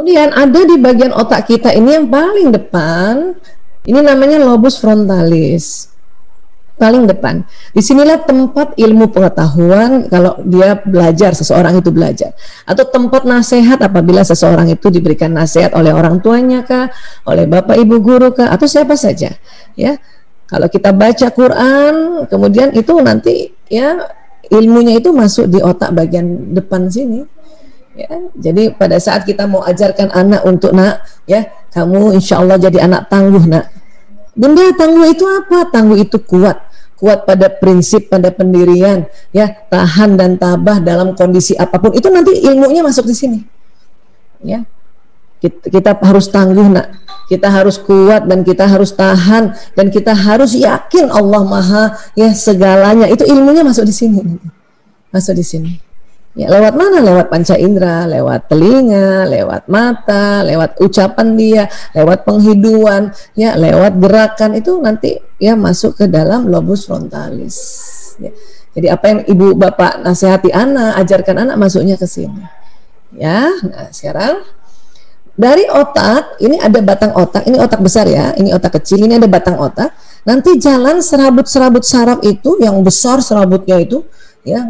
Kemudian ada di bagian otak kita ini yang paling depan, ini namanya lobus frontalis. Paling depan. Disinilah tempat ilmu pengetahuan kalau dia belajar, seseorang itu belajar. Atau tempat nasihat apabila seseorang itu diberikan nasihat oleh orang tuanya kah, oleh bapak ibu guru kah, atau siapa saja. Ya, kalau kita baca Quran, kemudian itu nanti ya ilmunya itu masuk di otak bagian depan sini. Ya, jadi pada saat kita mau ajarkan anak untuk nak, ya kamu insya Allah jadi anak tangguh nak. Bunda, tangguh itu apa? Tangguh itu kuat. Kuat pada prinsip, pada pendirian, ya, tahan dan tabah dalam kondisi apapun. Itu nanti ilmunya masuk di sini. Ya. Kita harus tangguh, nak. Kita harus kuat dan kita harus tahan dan kita harus yakin Allah Maha ya segalanya. Itu ilmunya masuk di sini. Masuk di sini. Ya, lewat mana? Lewat panca indera, lewat telinga, lewat mata, lewat ucapan dia, lewat penghiduan, ya, lewat gerakan itu nanti ya masuk ke dalam lobus frontalis. Ya. Jadi apa yang ibu bapak nasihati anak, ajarkan anak masuknya ke sini. Ya, nah sekarang dari otak ini ada batang otak, ini otak besar ya, ini otak kecil, ini ada batang otak. Nanti jalan serabut-serabut saraf itu yang besar serabutnya itu. Ya,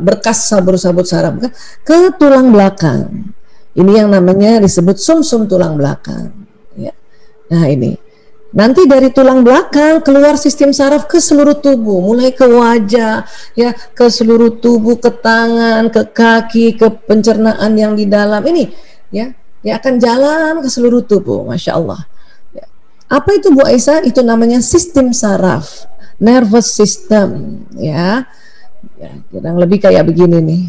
berkas sabur-sabur saraf ke tulang belakang. Ini yang namanya disebut sumsum tulang belakang. Ya. Nah ini, nanti dari tulang belakang keluar sistem saraf ke seluruh tubuh, mulai ke wajah, ya, ke seluruh tubuh, ke tangan, ke kaki, ke pencernaan yang di dalam ini, ya, dia akan jalan ke seluruh tubuh, masya Allah. Ya. Apa itu Bu Aisyah? Itu namanya sistem saraf, nervous system, ya. Ya, kurang lebih kayak begini nih.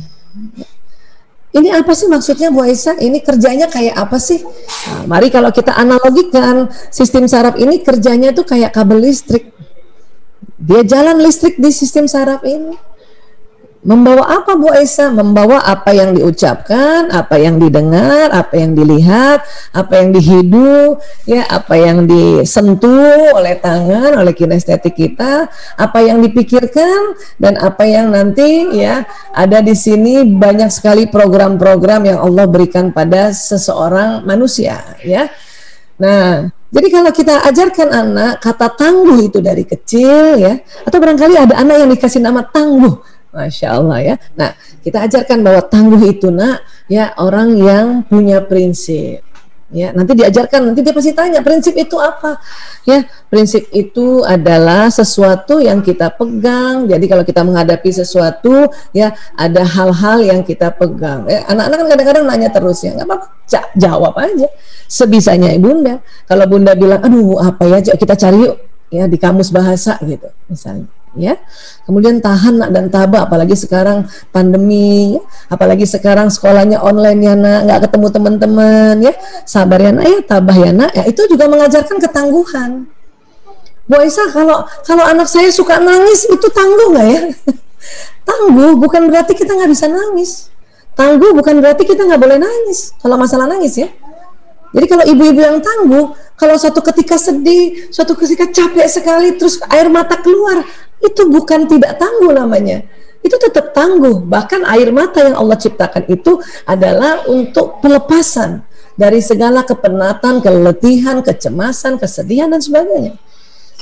Ini apa sih maksudnya Bu Aisyah? Ini kerjanya kayak apa sih? Nah, mari kalau kita analogikan sistem saraf ini kerjanya tuh kayak kabel listrik. Dia jalan listrik di sistem saraf ini. Membawa apa Bu Aisyah? Membawa apa yang diucapkan, apa yang didengar, apa yang dilihat, apa yang dihidu, ya, apa yang disentuh oleh tangan, oleh kinestetik kita, apa yang dipikirkan dan apa yang nanti ya ada di sini banyak sekali program-program yang Allah berikan pada seseorang manusia, ya. Nah, jadi kalau kita ajarkan anak kata tangguh itu dari kecil ya, atau barangkali ada anak yang dikasih nama tangguh. Masya Allah ya. Nah, kita ajarkan bahwa tangguh itu nak, ya orang yang punya prinsip. Ya, nanti diajarkan, nanti dia pasti tanya prinsip itu apa. Ya, prinsip itu adalah sesuatu yang kita pegang. Jadi kalau kita menghadapi sesuatu, ya ada hal-hal yang kita pegang. Anak-anak kan kadang-kadang nanya terus ya, nggak apa-apa, jawab aja sebisanya ibunda. Kalau bunda bilang, aduh apa ya, kita cari yuk ya di kamus bahasa gitu, misalnya. Ya, kemudian tahan nak dan tabah, apalagi sekarang pandemi, ya. Apalagi sekarang sekolahnya online ya nak, nggak ketemu teman-teman ya, sabar ya nak ya, tabah ya nak, ya itu juga mengajarkan ketangguhan. Bu Aisyah, kalau anak saya suka nangis itu tangguh nggak ya? Tangguh bukan berarti kita nggak bisa nangis, tangguh bukan berarti kita nggak boleh nangis kalau masalah nangis ya. Jadi kalau ibu-ibu yang tangguh, kalau suatu ketika sedih, suatu ketika capek sekali, terus air mata keluar, itu bukan tidak tangguh namanya. Itu tetap tangguh. Bahkan air mata yang Allah ciptakan itu adalah untuk pelepasan dari segala kepenatan, keletihan, kecemasan, kesedihan dan sebagainya.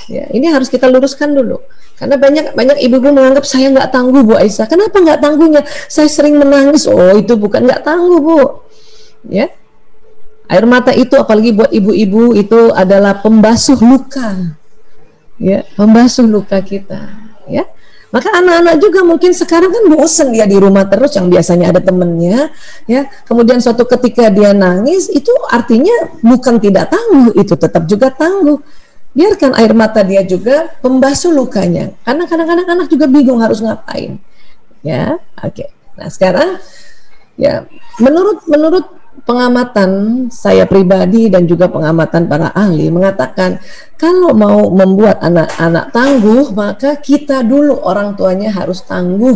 Ya, ini harus kita luruskan dulu. Karena banyak ibu-ibu menganggap saya nggak tangguh Bu Aisyah. Kenapa nggak tangguhnya? Saya sering menangis. Oh itu bukan nggak tangguh Bu. Ya. Air mata itu apalagi buat ibu-ibu itu adalah pembasuh luka, ya, pembasuh luka kita, ya. Maka anak-anak juga mungkin sekarang kan bosan dia di rumah terus, yang biasanya ada temennya, ya. Kemudian suatu ketika dia nangis, itu artinya bukan tidak tangguh, itu tetap juga tangguh. Biarkan air mata dia juga pembasuh lukanya, karena kadang-kadang anak juga bingung harus ngapain, ya. Oke. Nah sekarang, ya, menurut pengamatan saya pribadi dan juga pengamatan para ahli mengatakan kalau mau membuat anak-anak tangguh maka kita dulu orang tuanya harus tangguh.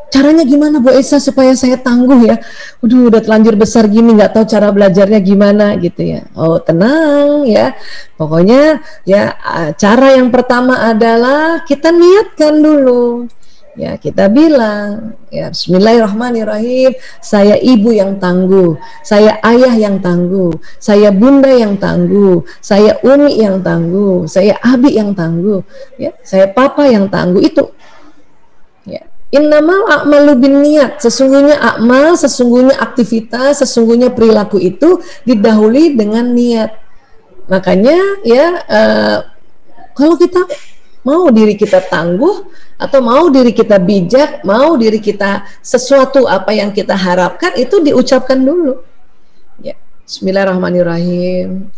Caranya gimana Bu Aisyah supaya saya tangguh ya? Udah telanjur besar gini nggak tahu cara belajarnya gimana gitu ya. Oh tenang ya. Pokoknya ya cara yang pertama adalah kita niatkan dulu. Ya, kita bilang, ya Bismillahirrahmanirrahim, saya ibu yang tangguh, saya ayah yang tangguh, saya bunda yang tangguh, saya umi yang tangguh, saya abi yang tangguh, ya, saya papa yang tangguh. Itu ya. Innamal a'malu binniyat, sesungguhnya amal, sesungguhnya aktivitas, sesungguhnya perilaku itu didahului dengan niat. Makanya ya kalau kita mau diri kita tangguh atau mau diri kita bijak, mau diri kita sesuatu apa yang kita harapkan, itu diucapkan dulu. Ya, Bismillahirrahmanirrahim.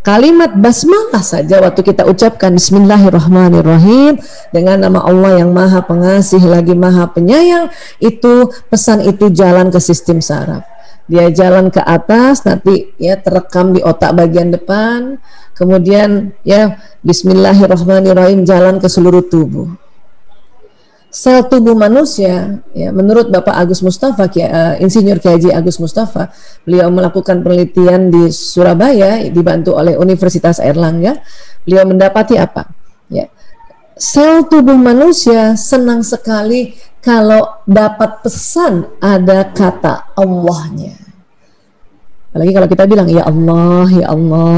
Kalimat basmalah saja waktu kita ucapkan Bismillahirrahmanirrahim dengan nama Allah yang Maha Pengasih lagi Maha Penyayang, itu pesan itu jalan ke sistem saraf. Dia jalan ke atas, nanti ya terekam di otak bagian depan, kemudian ya Bismillahirrahmanirrahim jalan ke seluruh tubuh. Sel tubuh manusia, ya menurut Bapak Agus Mustafa, Insinyur Kiai Agus Mustafa, beliau melakukan penelitian di Surabaya dibantu oleh Universitas Airlangga. Beliau mendapati apa? Ya, sel tubuh manusia senang sekali kalau dapat pesan ada kata Allahnya. Apalagi kalau kita bilang ya Allah,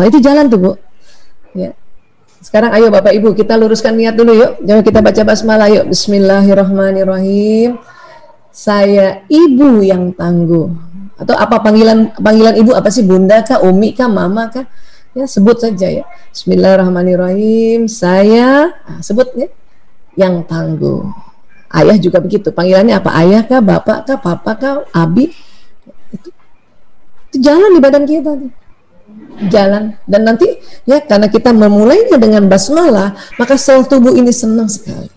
itu jalan tuh Bu. Ya. Sekarang ayo Bapak Ibu kita luruskan niat dulu yuk. Jangan kita baca basmalah yuk. Bismillahirrahmanirrahim. Saya ibu yang tangguh. Atau apa panggilan ibu apa sih? Bunda kah, umi kah, mama kah? Ya sebut saja ya. Bismillahirrahmanirrahim. Saya sebut ya, yang tangguh. Ayah juga begitu, panggilannya apa? Ayah kah, bapak kah, papa kah, abi? Itu jalan di badan kita tuh. Jalan. Dan nanti ya karena kita memulainya dengan basmalah, maka sel tubuh ini senang sekali.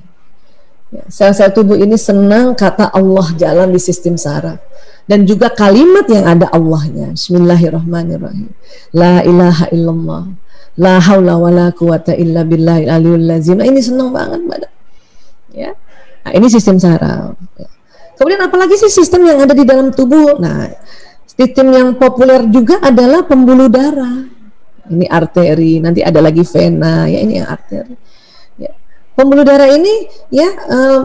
Ya, sel-sel tubuh ini senang kata Allah jalan di sistem saraf. Dan juga kalimat yang ada Allahnya. Bismillahirrahmanirrahim. La ilaha illallah. La haula wa la quwata illa billahil aliyul lazim. Nah, ini senang banget badan. Ya. Nah, ini sistem saraf. Kemudian apalagi sih sistem yang ada di dalam tubuh? Nah, sistem yang populer juga adalah pembuluh darah. Ini arteri, nanti ada lagi vena, ya ini yang arteri. Ya. Pembuluh darah ini ya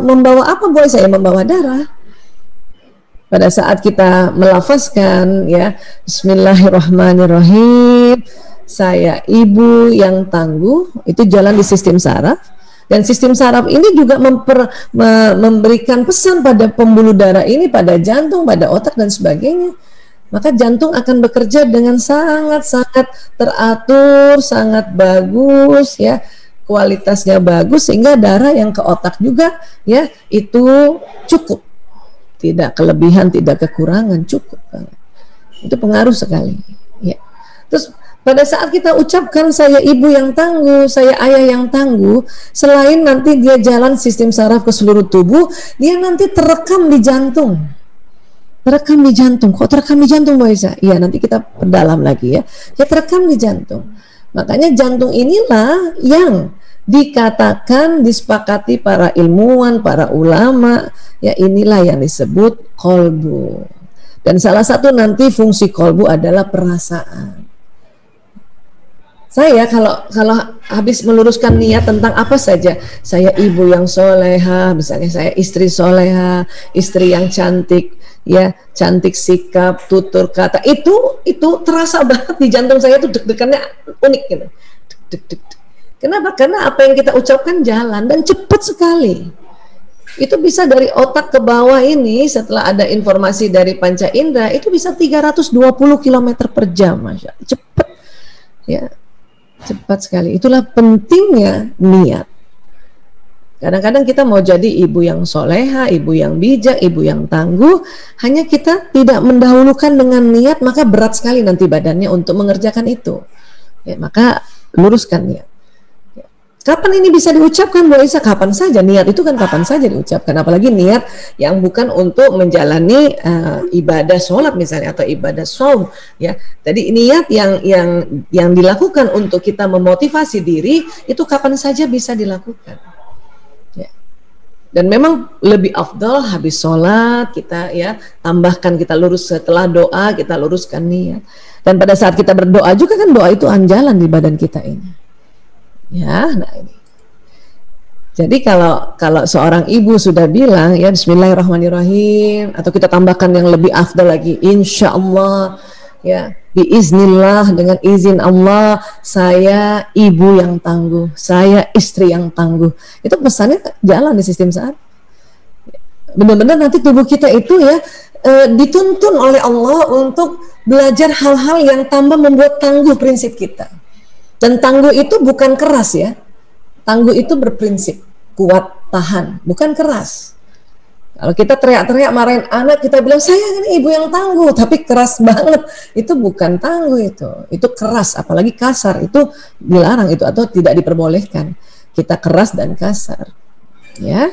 membawa apa boleh saya? Membawa darah. Pada saat kita melafazkan ya Bismillahirrahmanirrahim, saya ibu yang tangguh, itu jalan di sistem saraf. Dan sistem saraf ini juga memberikan pesan pada pembuluh darah ini, pada jantung, pada otak dan sebagainya. Maka jantung akan bekerja dengan sangat-sangat teratur, sangat bagus ya, kualitasnya bagus sehingga darah yang ke otak juga ya itu cukup. Tidak kelebihan, tidak kekurangan, cukup. Itu pengaruh sekali ya. Terus pada saat kita ucapkan saya ibu yang tangguh, saya ayah yang tangguh, selain nanti dia jalan sistem saraf ke seluruh tubuh, dia nanti terekam di jantung. Terekam di jantung. Kok terekam di jantung, Mbak Isa? Iya, nanti kita perdalam lagi ya. Ya terekam di jantung. Makanya jantung inilah yang dikatakan, disepakati para ilmuwan, para ulama, ya inilah yang disebut kolbu. Dan salah satu nanti fungsi kolbu adalah perasaan. Saya kalau habis meluruskan niat tentang apa saja, saya ibu yang soleha, misalnya saya istri soleha, istri yang cantik, ya cantik sikap, tutur kata, itu terasa banget di jantung saya, itu deg-degannya unik gitu. Deg-deg. Kenapa? Karena apa yang kita ucapkan jalan dan cepat sekali. Itu bisa dari otak ke bawah ini setelah ada informasi dari panca indera itu bisa 320 km per jam, Masya Allah. Cepat ya. Cepat sekali. Itulah pentingnya niat. Kadang-kadang kita mau jadi ibu yang soleha, ibu yang bijak, ibu yang tangguh, hanya kita tidak mendahulukan dengan niat, maka berat sekali nanti badannya untuk mengerjakan itu. Ya, maka luruskan niat. Kapan ini bisa diucapkan, Bu Isa? Kapan saja. Niat itu kan kapan saja diucapkan. Apalagi niat yang bukan untuk menjalani ibadah sholat misalnya atau ibadah shaum. Ya, tadi niat yang dilakukan untuk kita memotivasi diri itu kapan saja bisa dilakukan. Ya. Dan memang lebih afdal habis sholat kita ya tambahkan, kita lurus setelah doa kita luruskan niat. Dan pada saat kita berdoa juga kan doa itu anjalan di badan kita ini. Ya, nah ini. Jadi kalau seorang ibu sudah bilang ya Bismillahirrahmanirrahim, atau kita tambahkan yang lebih afdal lagi, Insya Allah, ya biiznillah, dengan izin Allah, saya ibu yang tangguh, saya istri yang tangguh. Itu pesannya jalan di sistem saat. Benar-benar nanti tubuh kita itu ya dituntun oleh Allah untuk belajar hal-hal yang tambah membuat tangguh prinsip kita. Dan tangguh itu bukan keras ya. Tangguh itu berprinsip, kuat, tahan, bukan keras. Kalau kita teriak-teriak marahin anak, kita bilang saya kan ibu yang tangguh, tapi keras banget, itu bukan tangguh, itu keras, apalagi kasar, itu dilarang itu atau tidak diperbolehkan. Kita keras dan kasar, ya.